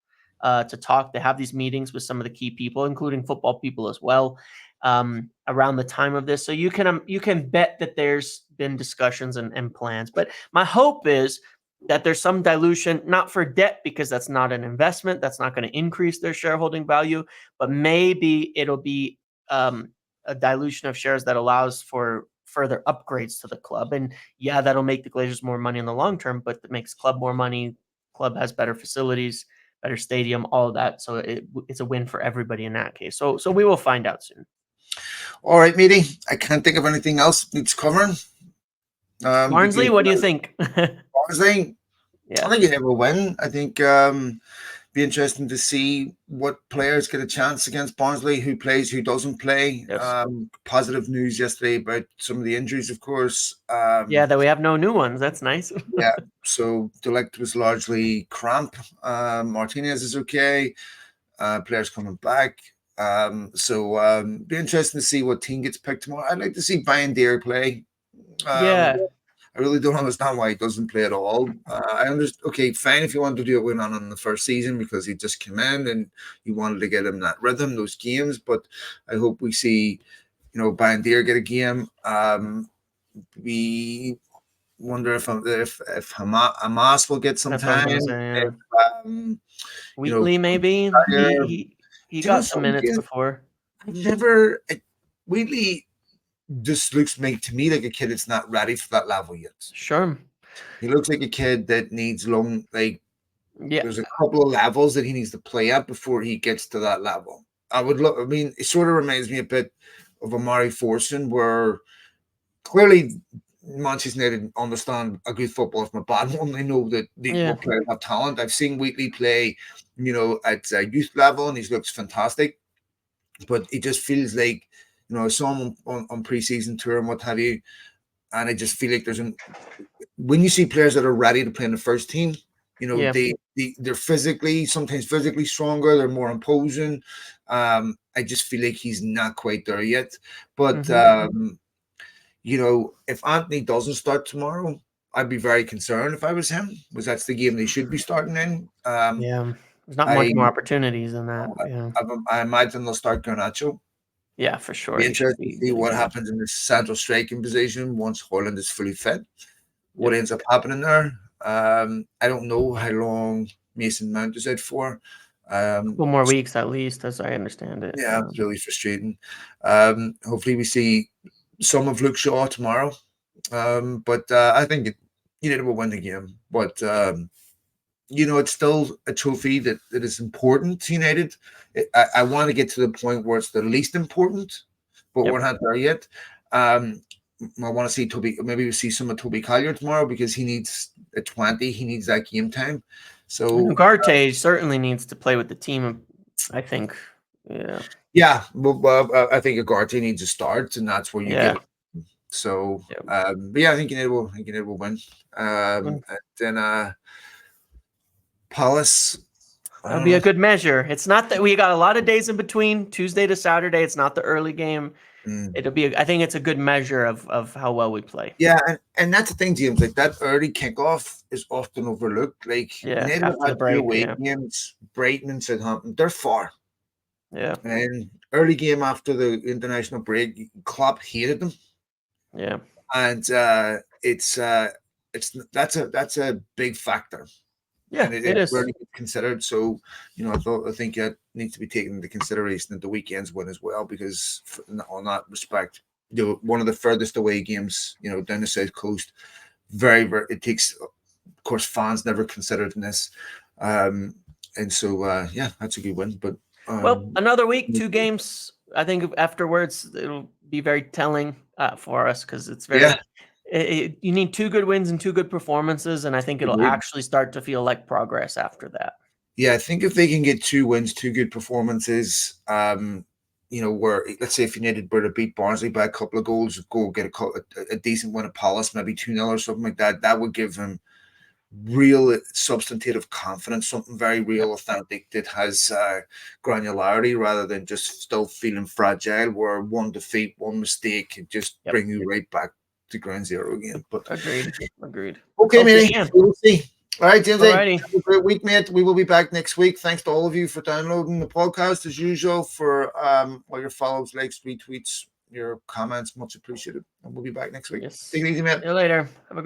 Speaker 2: to talk. They have these meetings with some of the key people, including football people as well, around the time of this. So you can bet that there's been discussions and plans. But my hope is that there's some dilution, not for debt, because that's not an investment. That's not going to increase their shareholding value, but maybe it'll be a dilution of shares that allows for further upgrades to the club. And yeah, that'll make the Glazers more money in the long term, but it makes club more money. Club has better facilities, better stadium, all of that. So it's a win for everybody in that case. So we will find out soon.
Speaker 1: All right, matey. I can't think of anything else needs covering.
Speaker 2: Barnsley, what do you think?
Speaker 1: Barnsley,
Speaker 2: yeah,
Speaker 1: I think you have a win. I think be interesting to see what players get a chance against Barnsley, who plays, who doesn't play.
Speaker 2: Yes.
Speaker 1: Positive news yesterday about some of the injuries, of course.
Speaker 2: That we have no new ones. That's nice.
Speaker 1: Yeah, so Delict was largely cramp. Martinez is okay. Players coming back. So be interesting to see what team gets picked tomorrow. I'd like to see Brian Deere play. I really don't understand why he doesn't play at all. I understand. Okay, fine if you want to do it win on the first season because he just came in and you wanted to get him that rhythm, those games. But I hope we see, Brian Deere get a game. We wonder if Hamas will get some
Speaker 2: That's what I
Speaker 1: time.
Speaker 2: was gonna say,
Speaker 1: If,
Speaker 2: Wheatley, maybe he got some minutes before.
Speaker 1: Wheatley just looks to me like a kid that's not ready for that level yet.
Speaker 2: Sure.
Speaker 1: He looks like a kid that needs
Speaker 2: yeah.
Speaker 1: There's a couple of levels that he needs to play at before he gets to that level. It sort of reminds me a bit of Amari Forson, where clearly Manchester United understand a good football from a bad one. They know that what players have talent. I've seen Wheatley play, at a youth level, and he looks fantastic. But it just feels like, I saw him on preseason tour and what have you, and I just feel like when you see players that are ready to play in the first team,
Speaker 2: Yeah.
Speaker 1: They're sometimes physically stronger. They're more imposing. I just feel like he's not quite there yet. But if Anthony doesn't start tomorrow, I'd be very concerned if I was him, because that's the game they should be starting in.
Speaker 2: Yeah. There's not much
Speaker 1: I
Speaker 2: more opportunities than that. Yeah.
Speaker 1: I imagine they'll start Garnacho.
Speaker 2: Yeah, for sure.
Speaker 1: Be
Speaker 2: He should
Speaker 1: interested to
Speaker 2: be
Speaker 1: see
Speaker 2: the
Speaker 1: what
Speaker 2: game.
Speaker 1: happens in the central striking position once Holland is fully fit. What
Speaker 2: Yep.
Speaker 1: ends up happening there? I don't know how long Mason Mount is out for.
Speaker 2: A couple more weeks at least, as I understand it.
Speaker 1: Yeah, it's really frustrating. Hopefully we see some of Luke Shaw tomorrow. But I think United will win the game. But it's still a trophy that is important to United. I want to get to the point where it's the least important, but we're not there yet. I want to see Toby. Maybe we see some of Toby Collier tomorrow because he needs a 20. He needs that game time. So
Speaker 2: Ugarte certainly needs to play with the team, I think.
Speaker 1: Yeah. Well, I think Ugarte needs a start, and that's where you get it. So, but yeah, I think United will win. And then Palace.
Speaker 2: That'll be a good measure. It's not that we got a lot of days in between Tuesday to Saturday. It's not the early game. It'll be. I think it's a good measure of how well we play.
Speaker 1: Yeah, and that's the thing, James. Like that early kickoff is often overlooked. Like United have had two away games, Brighton and Southampton. They're far.
Speaker 2: Yeah.
Speaker 1: And early game after the international break, Klopp hated them.
Speaker 2: Yeah.
Speaker 1: And that's a big factor.
Speaker 2: Yeah,
Speaker 1: and
Speaker 2: it is
Speaker 1: really considered. So, I think it needs to be taken into consideration at the weekend's win as well, because on that respect, one of the furthest away games, down the south coast, very, very. It takes, of course, fans never considered in this, and so that's a good win. But
Speaker 2: another week, 2 games. I think afterwards it'll be very telling for us because it's very. Yeah. You need 2 good wins and 2 good performances, and I think it'll actually start to feel like progress after that.
Speaker 1: Yeah, I think if they can get 2 wins, 2 good performances, where let's say if United were to beat Barnsley by a couple of goals, go get a decent win at Palace, maybe 2-0 or something like that, that would give them real substantive confidence, something very real, authentic that has granularity rather than just still feeling fragile, where one defeat, one mistake can just bring you right back to ground zero again. But
Speaker 2: agreed.
Speaker 1: Okay, mate. We'll see. All right, James. Have a great week, mate. We will be back next week. Thanks to all of you for downloading the podcast as usual, for all your follows, likes, retweets, your comments, much appreciated. And we'll be back next week.
Speaker 2: Yes.
Speaker 1: Take it easy, mate.
Speaker 2: See you later. Have a good